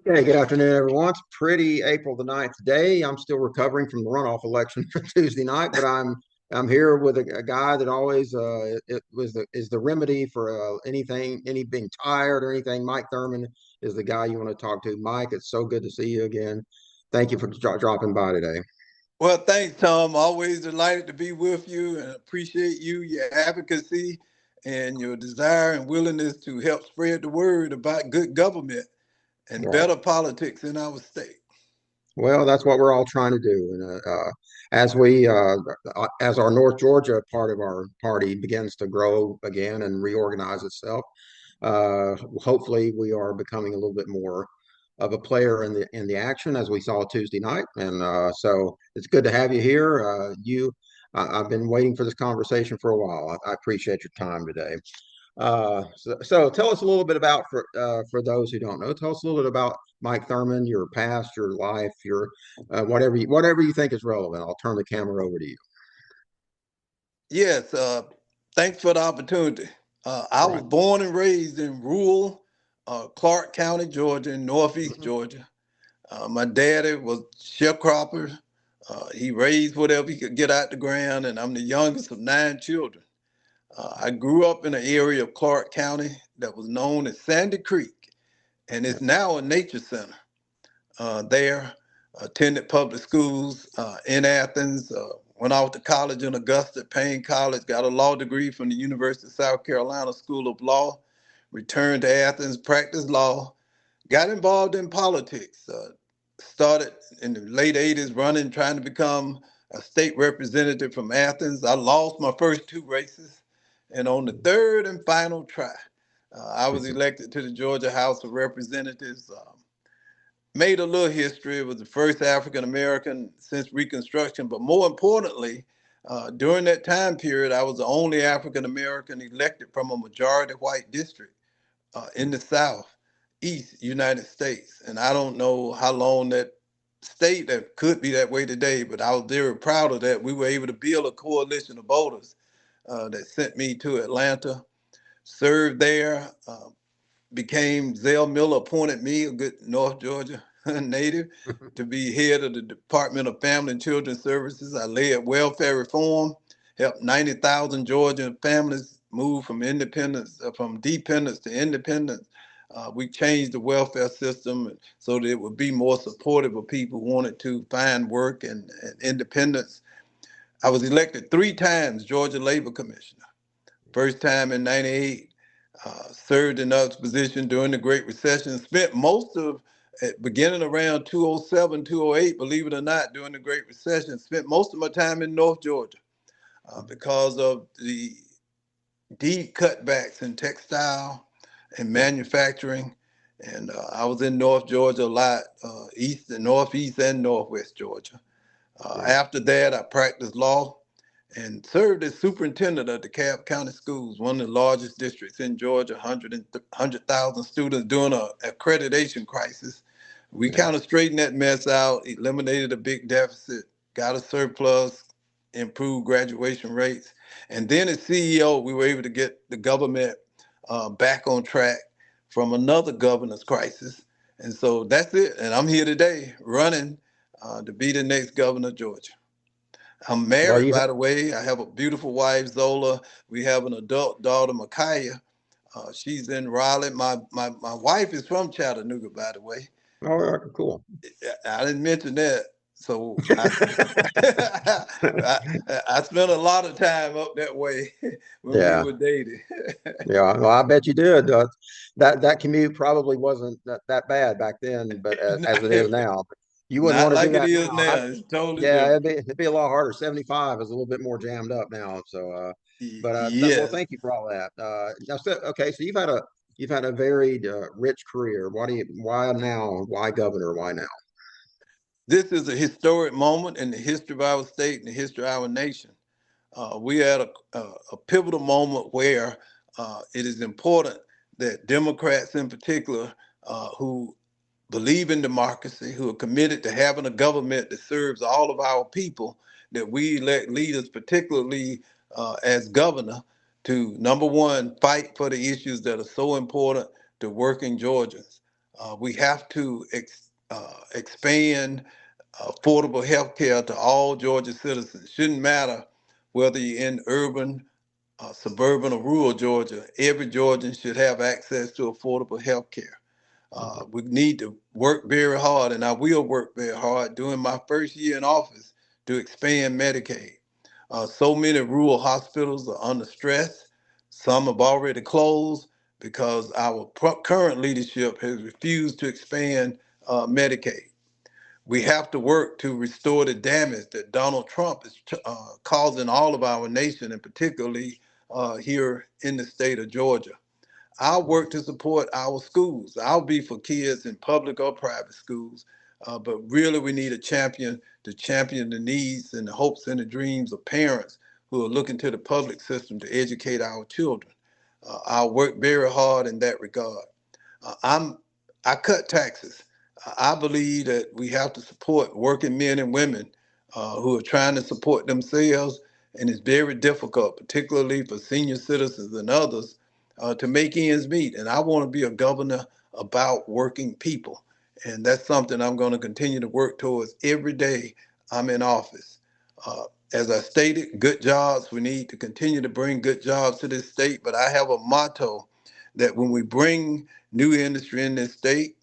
Hey, good afternoon, everyone. It's a pretty April the 9th day. I'm still recovering from the runoff election for Tuesday night, but I'm here with a guy that always is the remedy for any being tired or anything. Mike Thurmond is the guy you want to talk to. Mike, it's so good to see you again. Thank you for dropping by today. Well, thanks, Tom. Always delighted to be with you and appreciate you, your advocacy, and your desire and willingness to help spread the word about good government and Right. better politics in our state. Well, that's what we're all trying to do. And as we, as our North Georgia part of our party begins to grow again and reorganize itself, hopefully we are becoming a little bit more of a player in the action as we saw Tuesday night. And so it's good to have you here. I've been waiting for this conversation for a while. I appreciate your time today. So tell us a little bit about for those who don't know. Tell us a little bit about Mike Thurmond, your past, your life, your whatever you think is relevant. I'll turn the camera over to you. Yes, thanks for the opportunity. I was Right. born and raised in rural Clark County, Georgia, in Northeast Mhm. Georgia. My daddy was sharecropper. He raised whatever he could get out the ground, and I'm the youngest of 9 children. I grew up in an area of Clark County that was known as Sandy Creek, and Yeah. it's now a nature center. There, attended public schools in Athens, went off to college in Augusta, Payne College, got a law degree from the University of South Carolina School of Law, returned to Athens, practiced law, got involved in politics, started in the late 80s running, trying to become a state representative from Athens. I lost my first two races. And on the third and final try, I was elected to the Georgia House of Representatives. Made a little history. Was the first African American since Reconstruction. But more importantly, during that time period, I was the only African American elected from a majority white district in the South, East United States. And I don't know how long that stayed that could be that way today, but I was very proud of that. We were able to build a coalition of voters that sent me to Atlanta, served there, became Zell Miller appointed me, a good North Georgia native, to be head of the Department of Family and Children Services. I led welfare reform, helped 90,000 Georgian families move from independence, from dependence to independence. We changed the welfare system so that it would be more supportive of people who wanted to find work and independence. I was elected 3 times Georgia Labor Commissioner. First time in '98, served in that position during the Great Recession, spent most of, beginning around 2007, 2008, believe it or not, during the Great Recession, spent most of my time in North Georgia because of the deep cutbacks in textile and Yeah. manufacturing. And I was in North Georgia a lot, east and northeast and northwest Georgia. Yeah. After that, I practiced law and served as superintendent of DeKalb County Schools, one of the largest districts in Georgia, 100,000 students during an accreditation crisis. We Yeah. kind of straightened that mess out, eliminated a big deficit, got a surplus, improved graduation rates. And then as CEO, we were able to get the government back on track from another governor's crisis. And so that's it. And I'm here today running to be the next governor of Georgia. I'm Well, married, you've by the way. I have a beautiful wife, Zola. We have an adult daughter, Micaiah. She's in Raleigh. My wife is from Chattanooga, by the way. cool. I didn't mention that. So I, I spent a lot of time up that way when we Yeah. were dating. Yeah. Well, I bet you did. That commute probably wasn't that bad back then, but as it is now. But you wouldn't Not want to do like it that is now. now. It's totally Yeah, different. it'd be a lot harder. 75 is a little bit more jammed up now. So, well, Yes. thank you for all that. Okay, so you've had a very rich career. Why now? Why governor? Why now? This is a historic moment in the history of our state and the history of our nation. We had a pivotal moment where it is important that Democrats in particular, who believe in democracy, who are committed to having a government that serves all of our people, that we elect leaders, particularly as governor, to number one, fight for the issues that are so important to working Georgians. We have to expand affordable health care to all Georgia citizens. Shouldn't matter whether you're in urban, suburban, or rural Georgia. Every Georgian should have access to affordable health care. We need to work very hard, and I will work very hard during my first year in office to expand Medicaid. So many rural hospitals are under stress. Some have already closed because our current leadership has refused to expand Medicaid. We have to work to restore the damage that Donald Trump is causing all of our nation, and particularly here in the state of Georgia. I'll work to support our schools. I'll be for kids in public or private schools. But really, we need a champion to champion the needs and the hopes and the dreams of parents who are looking to the public system to educate our children. I'll work very hard in that regard. Uh, I'm I cut taxes. I believe that we have to support working men and women who are trying to support themselves, and it's very difficult, particularly for senior citizens and others, to make ends meet. And I want to be a governor about working people, and that's something I'm going to continue to work towards every day I'm in office. Uh, as I stated, good jobs. We need to continue to bring good jobs to this state, but I have a motto that when we bring new industry in this state,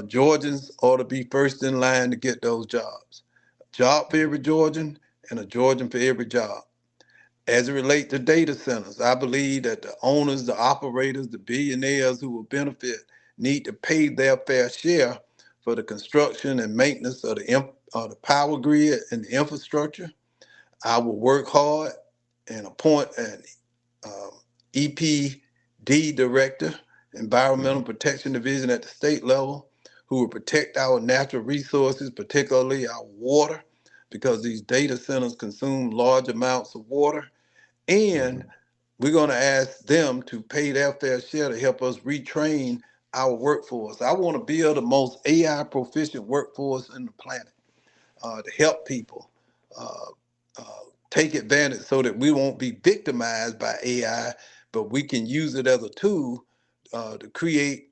Georgians ought to be first in line to get those jobs. A job for every Georgian and a Georgian for every job. As it relates to data centers, I believe that the owners, the operators, the billionaires who will benefit need to pay their fair share for the construction and maintenance of the power grid and the infrastructure. I will work hard and appoint an EPD director, Environmental Mhm. Protection Division at the state level, who will protect our natural resources, particularly our water, because these data centers consume large amounts of water. And Mhm. we're going to ask them to pay their fair share to help us retrain our workforce. I want to build the most AI proficient workforce in the planet to help people uh, uh, take advantage so that we won't be victimized by AI, but we can use it as a tool to create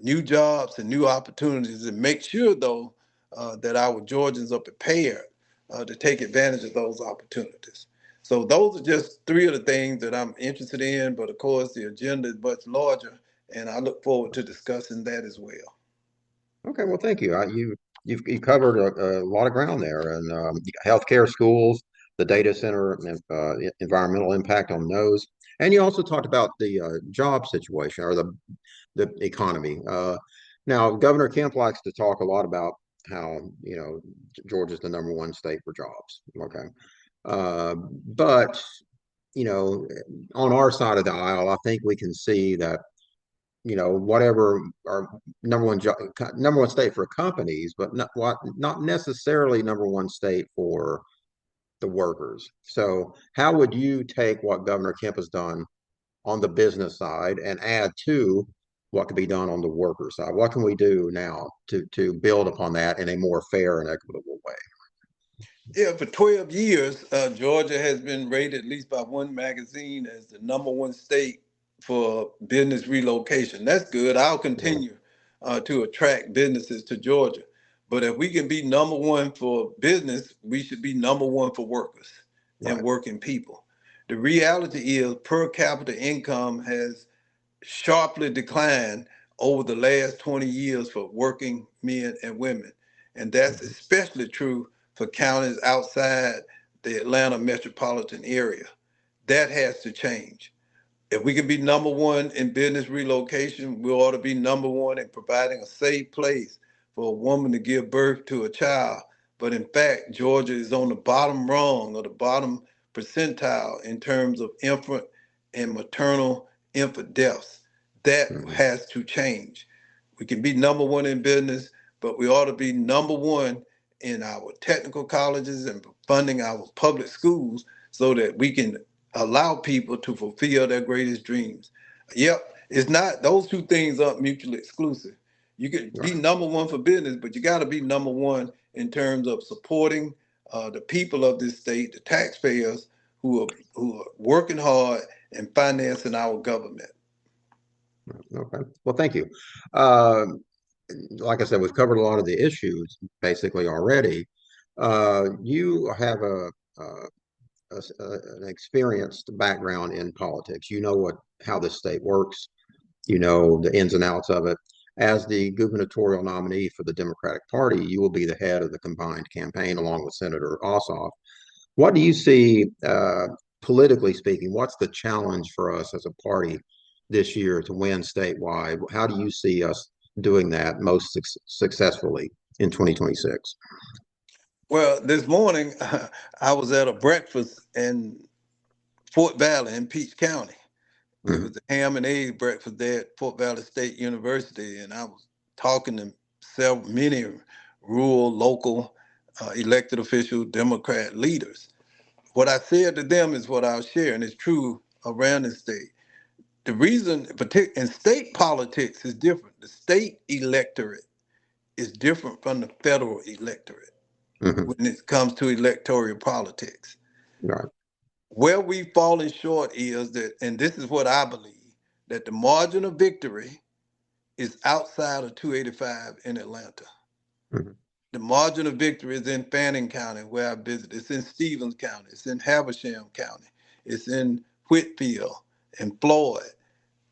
new jobs and new opportunities, and make sure, though, that our Georgians are prepared to take advantage of those opportunities. So those are just three of the things that I'm interested in, but of course the agenda is much larger, and I look forward to discussing that as well. Okay, well, thank you. You covered a lot of ground there, and healthcare, schools, the data center, and environmental impact on those, and you also talked about the job situation or the economy. Now, Governor Kemp likes to talk a lot about how Georgia's the number one state for jobs. Okay, but you know, on our side of the aisle, I think we can see that whatever our number one state for companies, but not necessarily number one state for the workers. So how would you take what Governor Kemp has done on the business side and add to what can be done on the worker side? What can we do now to build upon that in a more fair and equitable way? Yeah, for 12 years, Georgia has been rated, at least by one magazine, as the number one state for business relocation. That's good. I'll Yeah, continue to attract businesses to Georgia. But if we can be number one for business, we should be number one for workers and right. working people. The reality is per capita income has sharply declined over the last 20 years for working men and women. And that's Mhm. especially true for counties outside the Atlanta metropolitan area. That has to change. If we can be number one in business relocation, we ought to be number one in providing a safe place for a woman to give birth to a child. But in fact, Georgia is on the bottom rung or the bottom percentile in terms of infant and maternal infant deaths. That Mhm. has to change. We can be number one in business, but we ought to be number one in our technical colleges and funding our public schools so that we can allow people to fulfill their greatest dreams. Yep, it's not, those two things aren't mutually exclusive. You could be Right. number one for business, but you got to be number one in terms of supporting the people of this state, the taxpayers who are working hard and financing our government. Okay. Well, thank you. Uh, like I said, we've covered a lot of the issues basically already. You have an experienced background in politics. You know how this state works. You know the ins and outs of it. As the gubernatorial nominee for the Democratic Party, you will be the head of the combined campaign along with Senator Ossoff. What do you see, politically speaking? What's the challenge for us as a party this year to win statewide? How do you see us doing that most successfully in 2026? Well, this morning I was at a breakfast in Fort Valley in Peach County. It Mhm. was a ham and egg breakfast there at Fort Valley State University, and I was talking to many rural, local, elected official Democrat leaders. What I said to them is what I'll share, and it's true around the state. The reason, in state politics, is different. The state electorate is different from the federal electorate Mhm. when it comes to electoral politics. Right. Where we've fallen short is that, and this is what I believe, that the margin of victory is outside of 285 in Atlanta. Mhm. The margin of victory is in Fannin County, where I visit. It's in Stevens County. It's in Habersham County. It's in Whitfield and Floyd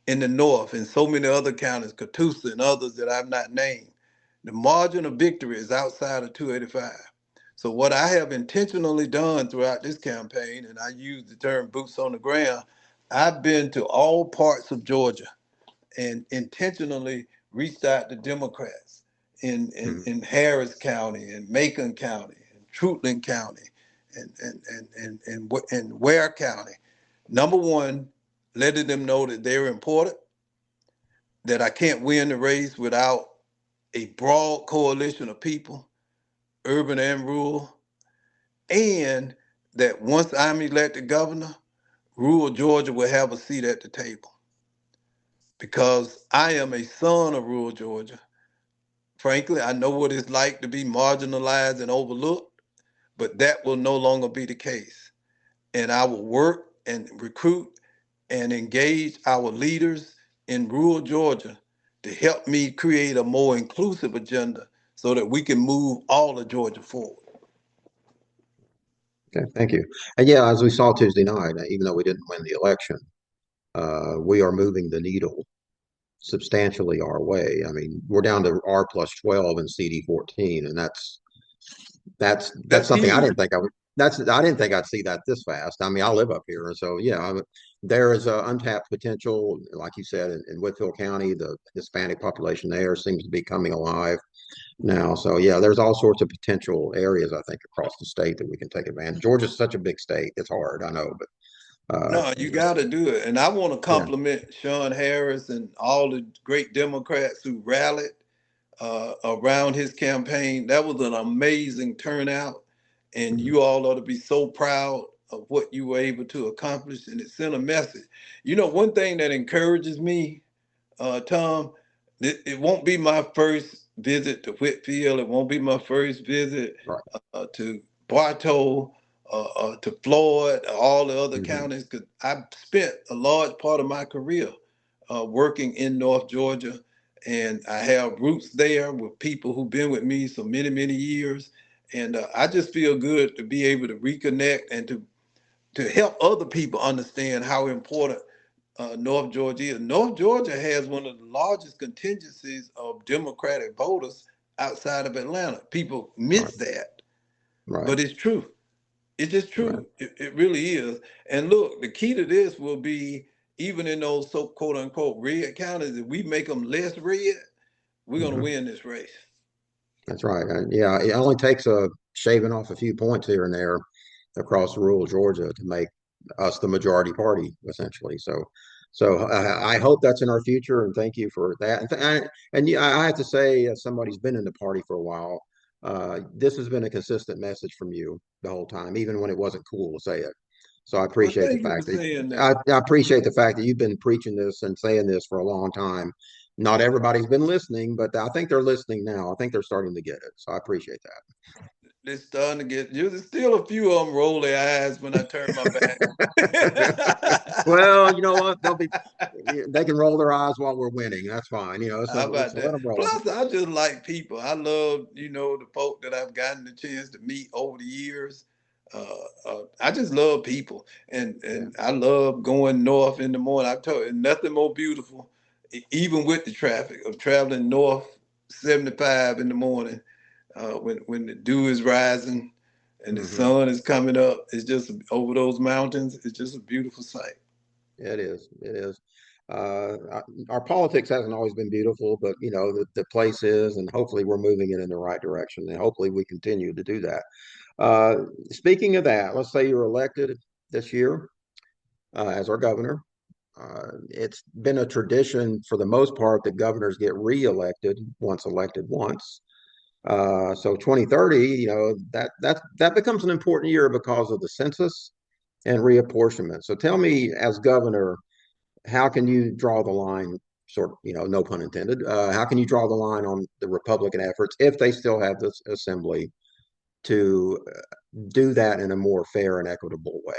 in the north, and so many other counties, Catoosa and others that I've not named. The margin of victory is outside of 285. So what I have intentionally done throughout this campaign, and I use the term boots on the ground, I've been to all parts of Georgia and intentionally reached out to Democrats Mhm. in Harris County and Macon County and Trutland County and Ware County. Number one, letting them know that they're important, that I can't win the race without a broad coalition of people, urban and rural, and that once I'm elected governor, rural Georgia will have a seat at the table because I am a son of rural Georgia. Frankly, I know what it's like to be marginalized and overlooked, but that will no longer be the case. And I will work and recruit and engage our leaders in rural Georgia to help me create a more inclusive agenda so that we can move all of Georgia forward. Okay, thank you. And yeah, as we saw Tuesday night, even though we didn't win the election, we are moving the needle substantially our way. I mean, we're down to R plus 12 and CD 14, and that's That's something I huge. didn't think I would. I didn't think I'd see that this fast. I mean, I live up here, and so yeah, there is untapped potential, like you said, in Whitfield County. The Hispanic population there seems to be coming alive now. So yeah, there's all sorts of potential areas I think across the state that we can take advantage. Georgia's such a big state; it's hard, I know, but No, you got to do it. And I want to yeah. compliment Sean Harris and all the great Democrats who rallied around his campaign. That was an amazing turnout. And Mhm. you all ought to be so proud of what you were able to accomplish. And it sent a message. You know, one thing that encourages me, Tom, it won't be my first visit to Whitfield. It won't be my first visit Right. to Bartow, to Floyd, all the other Hmm. counties, because I've spent a large part of my career working in North Georgia, and I have roots there with people who've been with me so many, many years. And I just feel good to be able to reconnect and to help other people understand how important North Georgia is. North Georgia has one of the largest contingencies of Democratic voters outside of Atlanta. People Right. miss that, Right. but it's true. It's just Right. true. It really is. And look, the key to this will be even in those so quote unquote red counties, if we make them less red, we're going to Hmm. win this race. That's right. Yeah, it only takes a shaving off a few points here and there across rural Georgia to make us the majority party, essentially. So I hope that's in our future, and thank you for that. And yeah, I have to say, as somebody who's been in the party for a while, this has been a consistent message from you the whole time, even when it wasn't cool to say it. So I Well, appreciate the thank you for fact that saying that. I appreciate the fact that you've been preaching this and saying this for a long time. Not everybody's been listening, but I think they're listening now. I think they're starting to get it. So I appreciate They're starting to get, there's still a few of them roll their eyes when I turn my back. that. Well, you know what? They can roll their eyes while we're winning. That's fine. How Let's about let that? them roll. Plus, I just like people. I love, the folk that I've gotten the chance to meet over the years. I just love people, and Yeah. I love going north in the morning. I told you, nothing more beautiful, even with the traffic, of traveling north 75 in the morning, when the dew is rising and the Hmm. sun is coming up. It's just over those mountains. It's just a beautiful sight. It is. It is. Our politics hasn't always been beautiful, but the place is, and hopefully we're moving it in the right direction, and hopefully we continue to do that. Uh, Speaking of that, let's say you're elected this year as our governor. It's been a tradition for the most part that governors get reelected once elected once. So 2030, that becomes an important year because of the census and reapportionment. So tell me, as governor, how can you draw the line? Sort of, no pun intended. How can you draw the line on the Republican efforts if they still have this assembly to do that in a more fair and equitable way?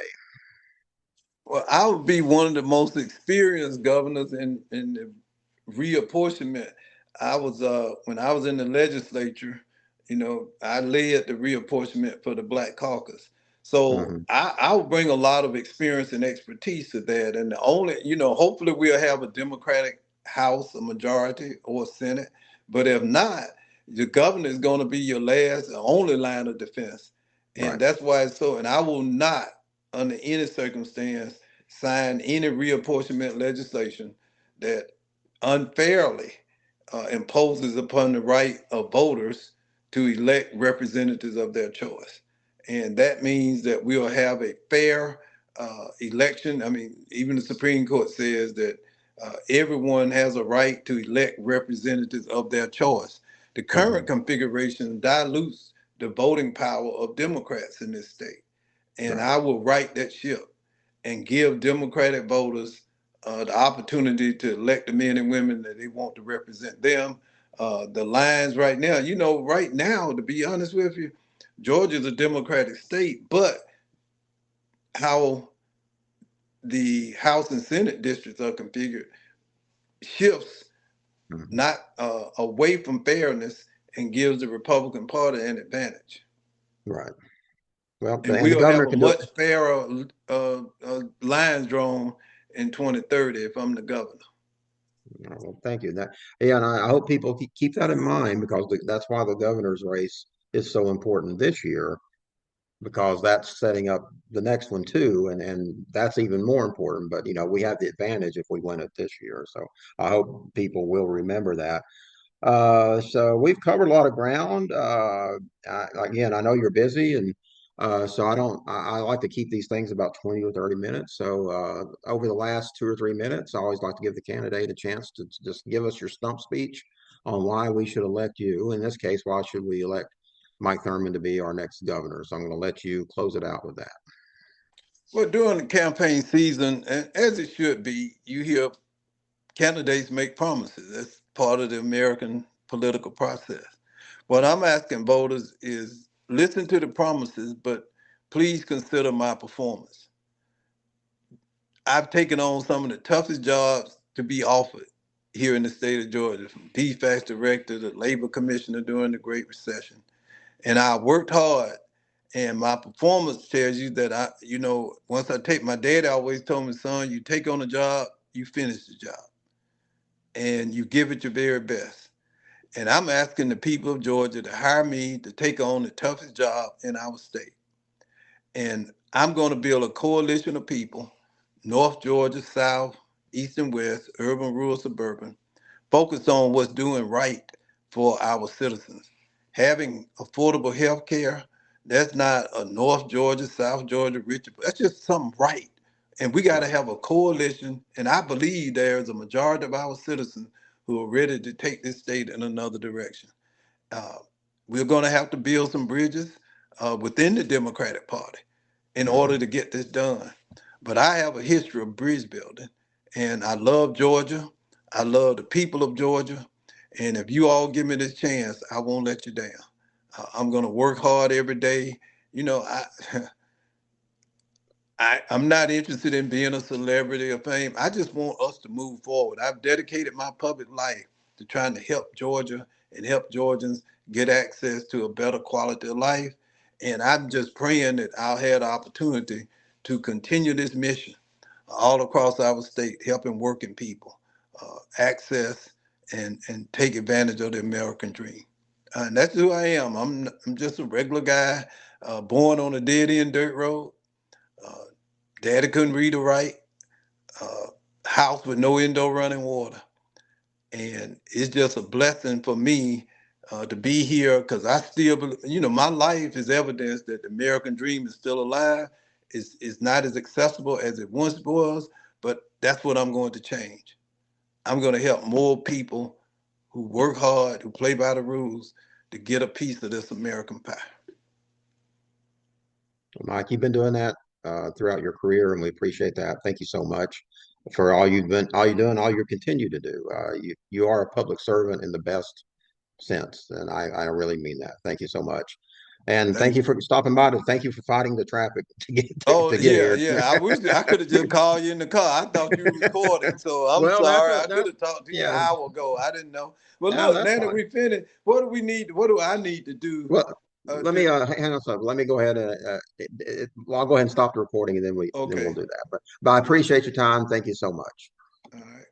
Well, I would be one of the most experienced governors in the reapportionment. I was when I was in the legislature, I led the reapportionment for the Black Caucus. So Hmm. I would bring a lot of experience and expertise to that. And the only, hopefully we'll have a Democratic House, a majority, or a Senate. But if not, the governor is going to be your last, only line of defense. And Right. that's why it's so. And I will not, under any circumstance, sign any reapportionment legislation that unfairly imposes upon the right of voters to elect representatives of their choice. And that means that we'll have a fair election. I mean, even the Supreme Court says that everyone has a right to elect representatives of their choice. The current Hmm. configuration dilutes the voting power of Democrats in this state. And Right. I will right that ship and give Democratic voters the opportunity to elect the men and women that they want to represent them. The lines right now, right now, to be honest with you, Georgia's a Democratic state, but how the House and Senate districts are configured shifts Hmm. not away from fairness and gives the Republican Party an advantage. Right. Well, And and the we'll governor have a can do it. much fairer lines drawn in 2030 if I'm the governor. Well, thank you. Yeah, and I hope people keep that in mind because that's why the governor's race is so important this year because that's setting up the next one too, and that's even more important. But we have the advantage if we win it this year. So I hope people will remember that. So we've covered a lot of ground. Again, I know you're busy, and so I don't. I like to keep these things about 20 or 30 minutes. So over the last 2 or 3 minutes, I always like to give the candidate a chance to just give us your stump speech on why we should elect you. In this case, why should we elect Mike Thurmond to be our next governor? So I'm going to let you close it out with that. Well, during the campaign season, and as it should be, you hear candidates make promises. That's part of the American political process. What I'm asking voters is listen to the promises, but please consider my performance. I've taken on some of the toughest jobs to be offered here in the state of Georgia, from DFAS director to labor commissioner during the Great Recession. And I worked hard, and my performance tells you that once I take, my dad always told me, son, you take on a job, you finish the job, and you give it your very best. And I'm asking the people of Georgia to hire me to take on the toughest job in our state. And I'm going to build a coalition of people, North Georgia, South, East and West, urban, rural, suburban, focused on what's doing right for our citizens. Having affordable health care, that's not a North Georgia, South Georgia, Richard. That's just something right. And we got to Right. have a coalition. And I believe there's a majority of our citizens who are ready to take this state in another direction. Uh, we're going to have to build some bridges within the Democratic Party in order Mhm. to get this done. But I have a history of bridge building, and I love Georgia. I love the people of Georgia. And if you all give me this chance, I won't let you down. I'm going to work hard every day. You know, I I'm not interested in being a celebrity or fame. I just want us to move forward. I've dedicated my public life to trying to help Georgia and help Georgians get access to a better quality of life. And I'm just praying that I'll have the opportunity to continue this mission all across our state, helping working people access and take advantage of the American dream. And that's who I am. I'm just a regular guy, born on a dead end dirt road. Uh, Daddy couldn't read or write. Uh, House with no indoor running water, and it's just a blessing for me to be here because I still, my life is evidence that the American dream is still alive. It's not as accessible as it once was, but that's what I'm going to change. I'm going to help more people who work hard, who play by the rules, to get a piece of this American pie. Mike, you've been doing that throughout your career, and we appreciate that. Thank you so much for all you've been, all you do, and all you continue to do. You are a public servant in the best sense, and I really mean that. Thank you so much, and thank Thank you you. for stopping by. Thank you for fighting the traffic to Oh to get yeah, here. yeah. I wish I could have just called you in the car. I thought you were recording, so I'm Well, that's sorry. a I could that have talked to you an yeah, hour ago. I didn't know. Well, no, look, that's now that fine. we finished, what do we need? What do I need to do? Well, let To, me hang on a second. Let me go ahead and well, I'll go ahead and stop the recording, and then we'll okay. do that. But I appreciate your time. Thank you so much. All right.